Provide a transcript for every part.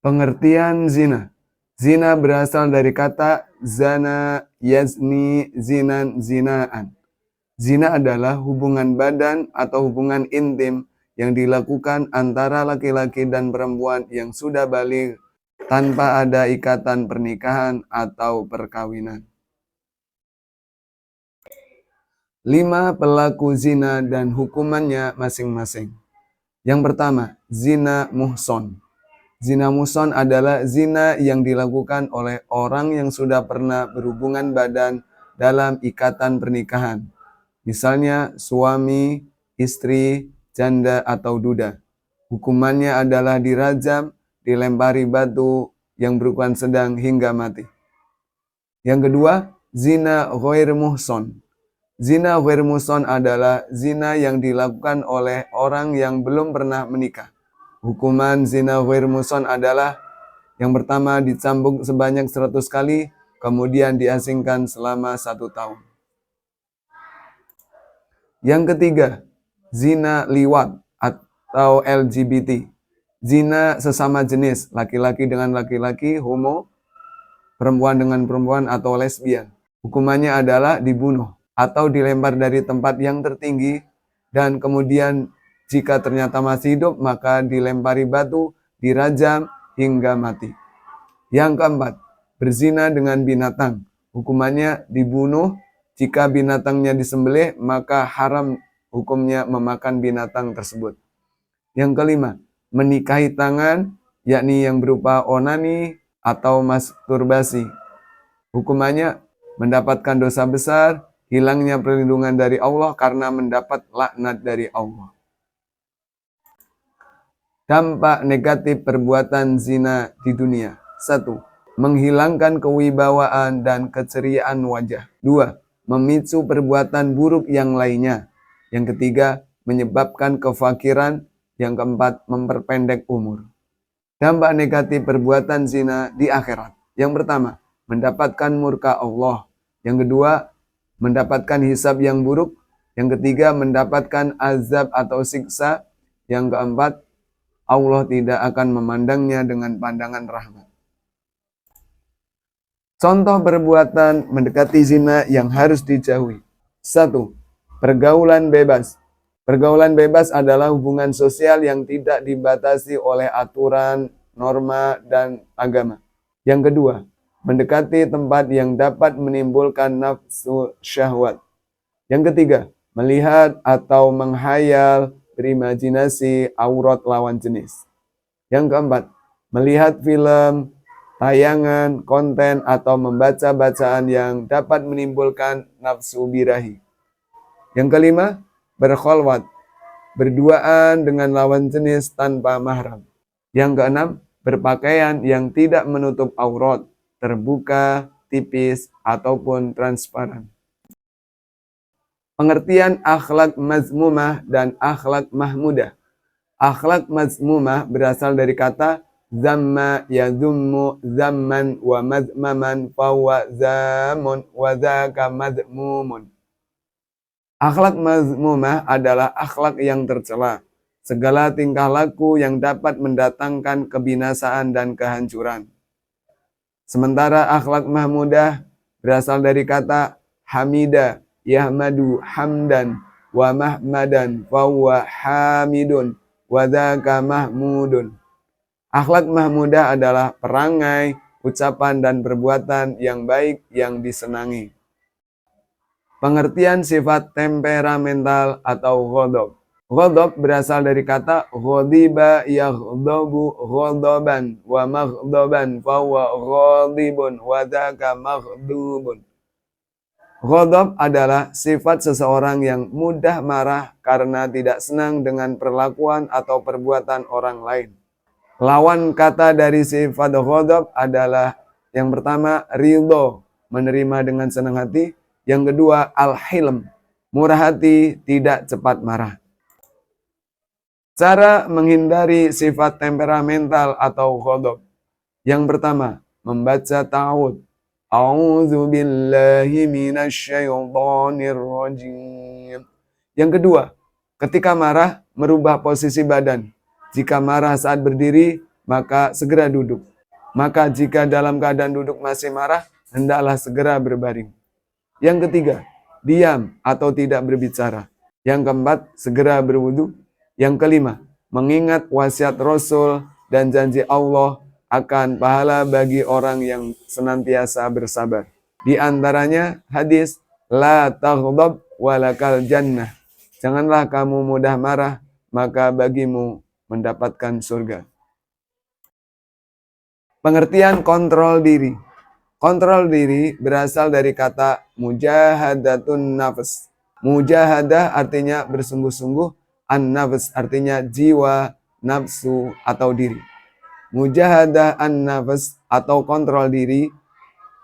Pengertian zina. Zina berasal dari kata zana, yazni, zinan, zinaan. Zina adalah hubungan badan atau hubungan intim yang dilakukan antara laki-laki dan perempuan yang sudah balik tanpa ada ikatan pernikahan atau perkawinan. 5 pelaku zina dan hukumannya masing-masing. Yang pertama, zina muhson. Zina muhson adalah zina yang dilakukan oleh orang yang sudah pernah berhubungan badan dalam ikatan pernikahan. Misalnya suami, istri, janda, atau duda. Hukumannya adalah dirajam, dilempari batu yang berukuran sedang hingga mati. Yang kedua, zina ghair muhson. Zina ghair muhson adalah zina yang dilakukan oleh orang yang belum pernah menikah. Hukuman zina ghair muhson adalah yang pertama dicambuk sebanyak 100 kali, kemudian diasingkan selama 1 tahun. Yang ketiga, zina liwat atau LGBT. Zina sesama jenis, laki-laki dengan laki-laki, homo, perempuan dengan perempuan, atau lesbian. Hukumannya adalah dibunuh atau dilempar dari tempat yang tertinggi, dan kemudian jika ternyata masih hidup, maka dilempari batu, dirajam, hingga mati. Yang keempat, berzina dengan binatang. Hukumannya dibunuh. Jika binatangnya disembelih, maka haram hukumnya memakan binatang tersebut. Yang kelima, menikahi tangan, yakni yang berupa onani atau masturbasi. Hukumannya mendapatkan dosa besar, hilangnya perlindungan dari Allah karena mendapat laknat dari Allah. Dampak negatif perbuatan zina di dunia. 1. Menghilangkan kewibawaan dan keceriaan wajah. 2. Memicu perbuatan buruk yang lainnya. Yang ketiga, menyebabkan kefakiran. Yang keempat, memperpendek umur. Dampak negatif perbuatan zina di akhirat. Yang pertama, mendapatkan murka Allah. Yang kedua, mendapatkan hisab yang buruk. Yang ketiga, mendapatkan azab atau siksa. Yang keempat, Allah tidak akan memandangnya dengan pandangan rahmat. Contoh perbuatan mendekati zina yang harus dijauhi. 1. Pergaulan bebas. Pergaulan bebas adalah hubungan sosial yang tidak dibatasi oleh aturan, norma, dan agama. Yang kedua, mendekati tempat yang dapat menimbulkan nafsu syahwat. Yang ketiga, melihat atau menghayal, berimajinasi aurat lawan jenis. Yang keempat, melihat film, tayangan, konten, atau membaca bacaan yang dapat menimbulkan nafsu birahi. Yang kelima, berkholwat, berduaan dengan lawan jenis tanpa mahram. Yang keenam, berpakaian yang tidak menutup aurat, terbuka, tipis, ataupun transparan. Pengertian akhlak mazmumah dan akhlak mahmudah. Akhlak mazmumah berasal dari kata zamma yazummu zamman wa mazmaman fahuwa zamun wa zaka mazmumun. Akhlak mazmumah adalah akhlak yang tercela. Segala tingkah laku yang dapat mendatangkan kebinasaan dan kehancuran. Sementara akhlak mahmudah berasal dari kata hamida, yahmadu hamdan, wa mahmadan, fahuwa hamidun, wa dzaka mahmudun. Akhlak mahmudah adalah perangai, ucapan, dan perbuatan yang baik yang disenangi. Pengertian sifat temperamental atau ghadab. Ghadab berasal dari kata ghadiba yaghdabu ghadaban wa maghdaban fahuwa ghadibun wa dzaka maghdubun. Ghadab adalah sifat seseorang yang mudah marah karena tidak senang dengan perlakuan atau perbuatan orang lain. Lawan kata dari sifat ghadab adalah yang pertama ridho, menerima dengan senang hati. Yang kedua al-hilm, murah hati, tidak cepat marah. Cara menghindari sifat temperamental atau ghadab. Yang pertama, membaca ta'awudz. A'udzu billahi minasyaitonir rajim. Yang kedua, ketika marah, merubah posisi badan. Jika marah saat berdiri, maka segera duduk. Maka jika dalam keadaan duduk masih marah, hendaklah segera berbaring. Yang ketiga, diam atau tidak berbicara. Yang keempat, segera berwudu. Yang kelima, mengingat wasiat Rasul dan janji Allah akan pahala bagi orang yang senantiasa bersabar. Di antaranya hadis, la taghdab walakal jannah. Janganlah kamu mudah marah, maka bagimu mendapatkan surga. Pengertian kontrol diri. Kontrol diri berasal dari kata mujahadatun nafs. Mujahadah artinya bersungguh-sungguh, an-nafs artinya jiwa, nafsu atau diri. Mujahadah an-nafs atau kontrol diri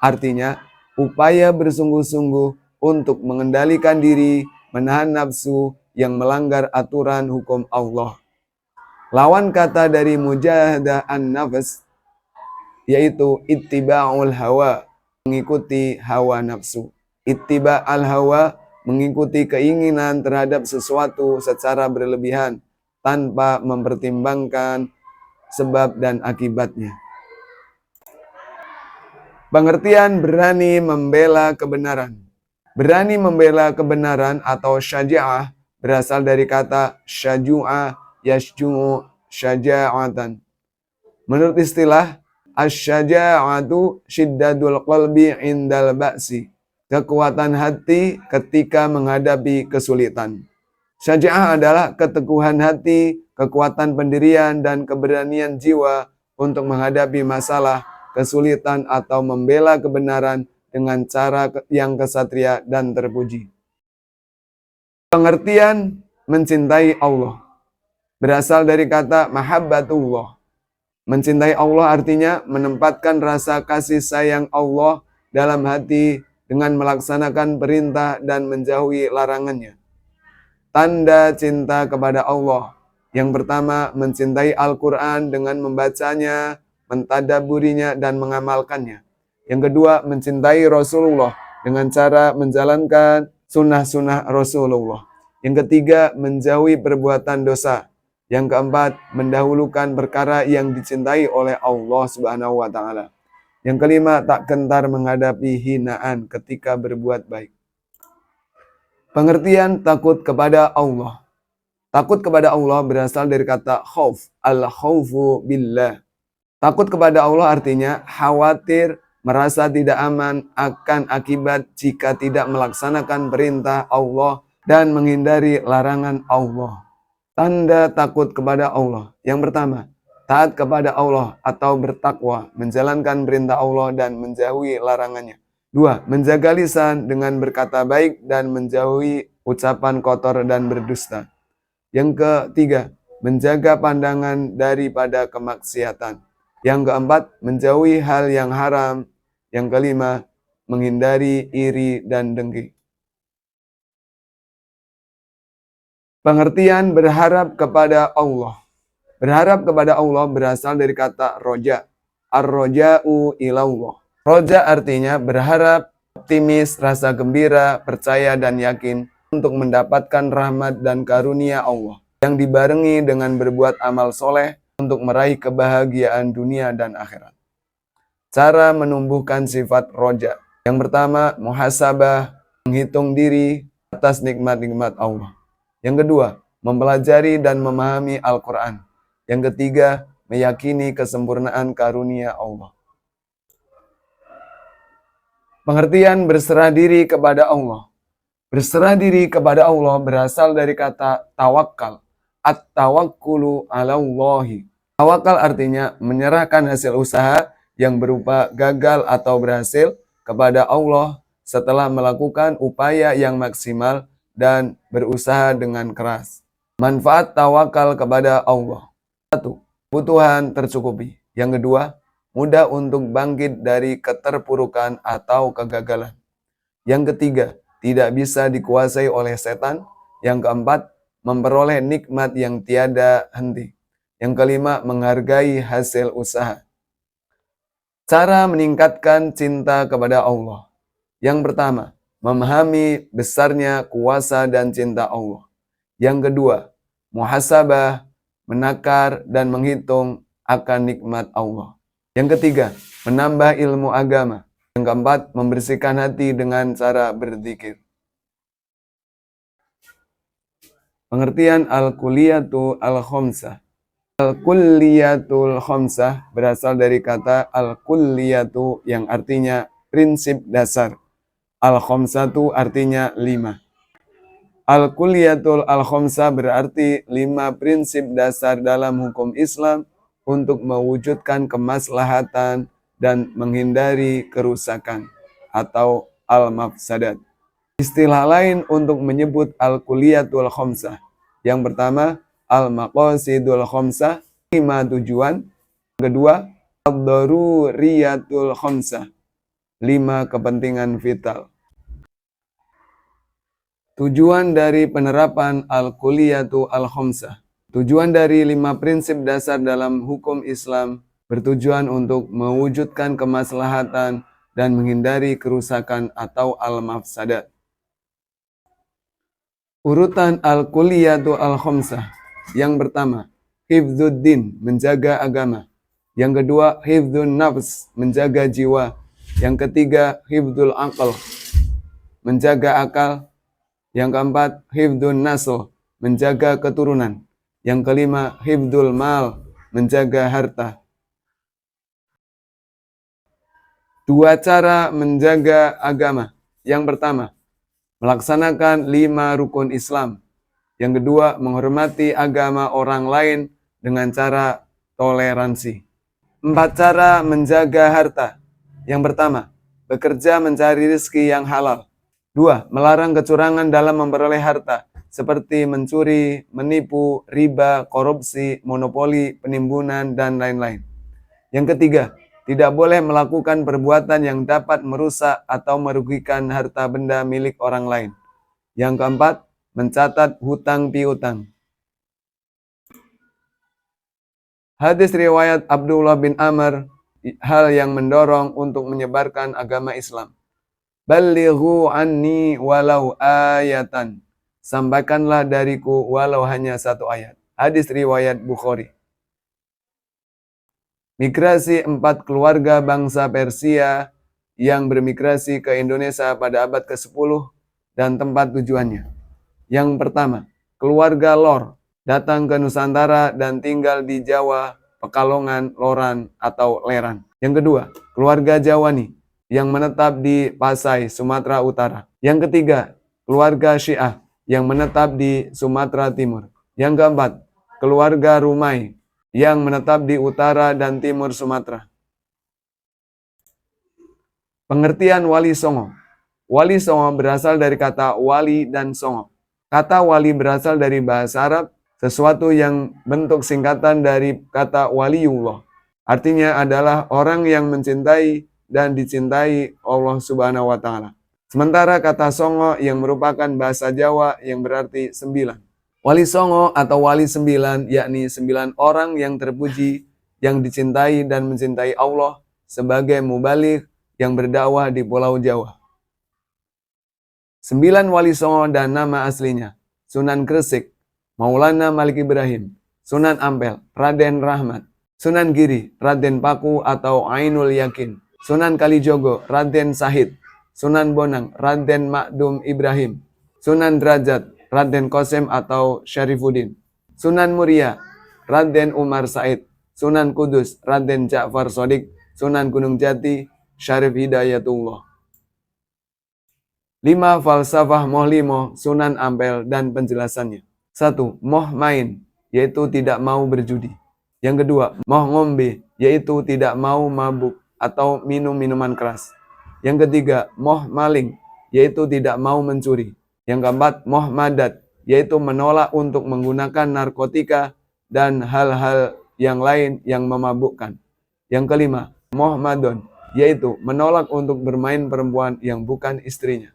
artinya upaya bersungguh-sungguh untuk mengendalikan diri, menahan nafsu yang melanggar aturan hukum Allah. Lawan kata dari mujahadah an-nafs yaitu ittiba'ul hawa, mengikuti hawa nafsu. Ittiba'al hawa, mengikuti keinginan terhadap sesuatu secara berlebihan tanpa mempertimbangkan sebab dan akibatnya. Pengertian berani membela kebenaran. Berani membela kebenaran atau syaja'ah berasal dari kata syaju'a yashju'u syaja'atan. Menurut istilah, asy-syaja'atu syiddatul qalbi indal ba'si. Kekuatan hati ketika menghadapi kesulitan. Syaja'ah adalah keteguhan hati, kekuatan pendirian, dan keberanian jiwa untuk menghadapi masalah, kesulitan, atau membela kebenaran dengan cara yang kesatria dan terpuji. Pengertian mencintai Allah berasal dari kata mahabbatullah. Mencintai Allah artinya menempatkan rasa kasih sayang Allah dalam hati dengan melaksanakan perintah dan menjauhi larangannya. Tanda cinta kepada Allah. Yang pertama, mencintai Al-Quran dengan membacanya, mentadaburinya, dan mengamalkannya. Yang kedua, mencintai Rasulullah dengan cara menjalankan sunnah-sunnah Rasulullah. Yang ketiga, menjauhi perbuatan dosa. Yang keempat, mendahulukan perkara yang dicintai oleh Allah Subhanahu wa taala. Yang kelima, tak gentar menghadapi hinaan ketika berbuat baik. Pengertian takut kepada Allah. Takut kepada Allah berasal dari kata khauf, al-khaufu billah. Takut kepada Allah artinya khawatir, merasa tidak aman akan akibat jika tidak melaksanakan perintah Allah dan menghindari larangan Allah. Tanda takut kepada Allah. Yang pertama, taat kepada Allah atau bertakwa, menjalankan perintah Allah dan menjauhi larangannya. Dua, menjaga lisan dengan berkata baik dan menjauhi ucapan kotor dan berdusta. Yang ketiga, menjaga pandangan daripada kemaksiatan. Yang keempat, menjauhi hal yang haram. Yang kelima, menghindari iri dan dengki. Pengertian berharap kepada Allah. Berharap kepada Allah berasal dari kata roja. Ar-roja'u ilallah. Roja artinya berharap, optimis, rasa gembira, percaya dan yakin untuk mendapatkan rahmat dan karunia Allah yang dibarengi dengan berbuat amal soleh untuk meraih kebahagiaan dunia dan akhirat. Cara menumbuhkan sifat roja. Yang pertama, muhasabah, menghitung diri atas nikmat-nikmat Allah. Yang kedua, mempelajari dan memahami Al-Quran. Yang ketiga, meyakini kesempurnaan karunia Allah. Pengertian berserah diri kepada Allah. Berserah diri kepada Allah berasal dari kata tawakal. At-tawakkulu ala Allahi. Tawakal artinya menyerahkan hasil usaha yang berupa gagal atau berhasil kepada Allah setelah melakukan upaya yang maksimal dan berusaha dengan keras. Manfaat tawakal kepada Allah. 1. Kebutuhan tercukupi. Yang kedua, mudah untuk bangkit dari keterpurukan atau kegagalan. Yang ketiga, tidak bisa dikuasai oleh setan. Yang keempat, memperoleh nikmat yang tiada henti. Yang kelima, menghargai hasil usaha. Cara meningkatkan cinta kepada Allah. Yang pertama, memahami besarnya kuasa dan cinta Allah. Yang kedua, muhasabah, menakar dan menghitung akan nikmat Allah. Yang ketiga, menambah ilmu agama. Yang keempat, membersihkan hati dengan cara berzikir. Pengertian al-kulliyatu al-khamsah. Al-kulliyatul khamsah berasal dari kata al-kulliyatu yang artinya prinsip dasar. Al-khamsatu artinya 5. Al-kulliyatul al-khamsah berarti 5 prinsip dasar dalam hukum Islam untuk mewujudkan kemaslahatan dan menghindari kerusakan atau al-mafsadat. Istilah lain untuk menyebut al-kulliyatul khamsah. Yang pertama, al-maqasidul khamsah, 5 tujuan. Kedua, ad-daruriyatul khamsah, 5 kepentingan vital. Tujuan dari penerapan al-kulliyatu al-khamsah. Tujuan dari 5 prinsip dasar dalam hukum Islam bertujuan untuk mewujudkan kemaslahatan dan menghindari kerusakan atau al-mafsadat. Urutan al-kulliyatu al-khamsah. Yang pertama, hifdzuddin, menjaga agama. Yang kedua, hifdzun nafs, menjaga jiwa. Yang ketiga, hifdzul aql, menjaga akal. Yang keempat, hifdzun nasl, menjaga keturunan. Yang kelima, hifdzul mal, menjaga harta. 2 cara menjaga agama. Yang pertama, melaksanakan 5 rukun Islam. Yang kedua, menghormati agama orang lain dengan cara toleransi. 4 cara menjaga harta. Yang pertama, bekerja mencari rezeki yang halal. 2. Melarang kecurangan dalam memperoleh harta, seperti mencuri, menipu, riba, korupsi, monopoli, penimbunan, dan lain-lain. Yang ketiga, tidak boleh melakukan perbuatan yang dapat merusak atau merugikan harta benda milik orang lain. Yang keempat, mencatat hutang piutang. Hadis riwayat Abdullah bin Amr, hal yang mendorong untuk menyebarkan agama Islam. Ballighu anni walau ayatan. Sampaikanlah dariku walau hanya 1 ayat. Hadis riwayat Bukhari. Migrasi 4 keluarga bangsa Persia yang bermigrasi ke Indonesia pada abad ke-10 dan tempat tujuannya. Yang pertama, keluarga Lor datang ke Nusantara dan tinggal di Jawa, Pekalongan, Loran, atau Leran. Yang kedua, keluarga Jawani yang menetap di Pasai, Sumatera Utara. Yang ketiga, keluarga Syiah yang menetap di Sumatera Timur. Yang keempat, keluarga Rumai yang menetap di utara dan timur Sumatera. Pengertian wali songo. Wali songo berasal dari kata wali dan songo. Kata wali berasal dari bahasa Arab, sesuatu yang bentuk singkatan dari kata waliullah. Artinya adalah orang yang mencintai dan dicintai Allah Subhanahu wa Ta'ala. Sementara kata songo yang merupakan bahasa Jawa yang berarti 9. Wali songo atau wali 9 yakni 9 orang yang terpuji, yang dicintai dan mencintai Allah sebagai mubaligh yang berdakwah di Pulau Jawa. 9 wali songo dan nama aslinya: Sunan Gresik, Maulana Malik Ibrahim; Sunan Ampel, Raden Rahmat; Sunan Giri, Raden Paku atau Ainul Yakin; Sunan Kalijogo, Raden Sahid; Sunan Bonang, Raden Makdum Ibrahim; Sunan Derajat, Raden Qasim atau Syarifuddin; Sunan Muria, Raden Umar Said; Sunan Kudus, Raden Ja'far Shodiq; Sunan Gunung Jati, Syarif Hidayatullah. 5 falsafah moh limo Sunan Ampel dan penjelasannya. 1. Moh main, yaitu tidak mau berjudi. Yang kedua, moh ngombe, yaitu tidak mau mabuk atau minum minuman keras. Yang ketiga, moh maling, yaitu tidak mau mencuri. Yang keempat, moh madat, yaitu menolak untuk menggunakan narkotika dan hal-hal yang lain yang memabukkan. Yang kelima, moh madon, yaitu menolak untuk bermain perempuan yang bukan istrinya.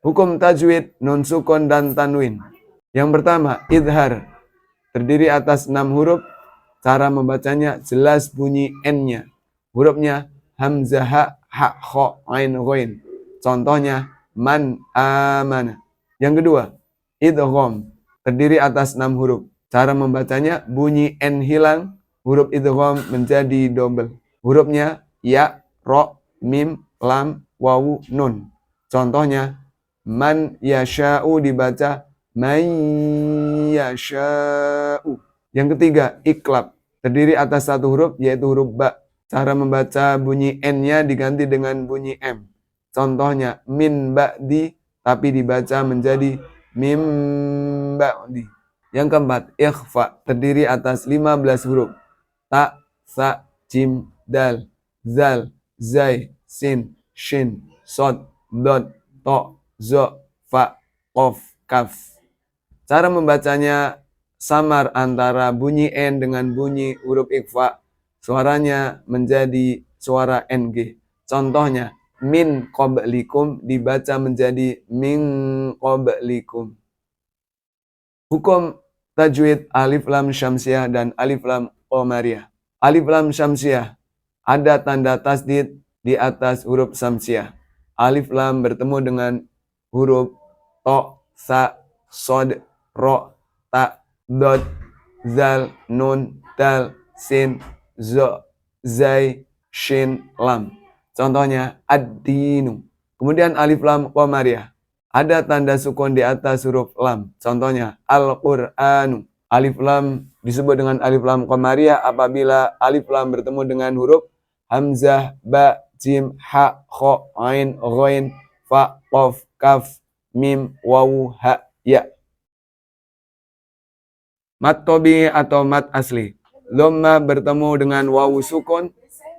Hukum tajwid, nun sukun, dan tanwin. Yang pertama, idhar, terdiri atas 6 huruf. Cara membacanya jelas bunyi N-nya. Hurufnya hamzah, ha, kho, ain, ghain. Contohnya man, amana. Yang kedua, idgham, terdiri atas 6 huruf. Cara membacanya, bunyi N hilang, huruf idgham menjadi double. Hurufnya ya, ro, mim, lam, wawu, nun. Contohnya, man yasha'u dibaca man yasha'u. Yang ketiga, iklab. Terdiri atas satu huruf, yaitu huruf ba. Cara membaca bunyi N-nya diganti dengan bunyi M. Contohnya, min ba'di, tapi dibaca menjadi mim ba'di. Yang keempat, ikhfa. Terdiri atas 15 huruf. Ta, sa, jim, dal, zal, zai, sin, shin, sod, dot, to, zo, fa, qof, kaf. Cara membacanya samar antara bunyi N dengan bunyi huruf ikhfa. Suaranya menjadi suara NG. Contohnya, min qablikum dibaca menjadi min qablikum. Hukum tajwid alif lam syamsiah dan alif lam qamariyah. Alif lam syamsiah ada tanda tasdid di atas huruf syamsiah. Alif lam bertemu dengan huruf to, sa, sod, ro, ta, dot, zal, nun, dal, sin, zo, zai, shin, lam. Contohnya ad-dinu. Kemudian alif lam qamariyah. Ada tanda sukun di atas huruf lam. Contohnya Al-Qur'anu. Alif lam disebut dengan alif lam qamariyah apabila alif lam bertemu dengan huruf hamzah, ba, jim, ha, kho, ain, ghain, fa, qaf, kaf, mim, wawu, ha, ya. Mat tobi atau mat asli. Dhamma bertemu dengan wawu sukun,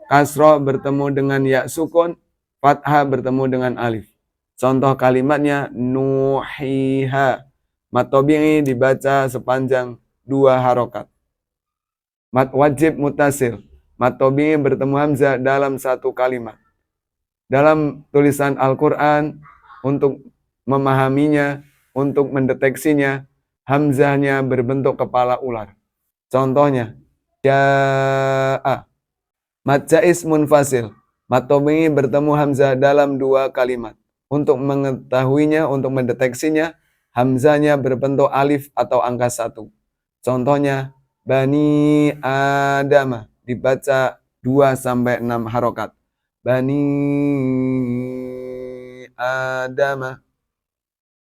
kasroh bertemu dengan ya sukun, fathah bertemu dengan alif. Contoh kalimatnya nuhiha. Mat tobi'i dibaca sepanjang 2 harokat. Mat wajib mutasil. Mat tobi'i bertemu hamzah dalam satu kalimat. Dalam tulisan Al-Quran, untuk memahaminya, untuk mendeteksinya, hamzahnya berbentuk kepala ular. Contohnya, ja'a. Mat jais munfasil. Mat tobi'i bertemu hamzah dalam 2 kalimat. Untuk mengetahuinya, untuk mendeteksinya, hamzahnya berbentuk alif atau angka 1. Contohnya, Bani Adama dibaca 2-6 harokat. Bani Adama.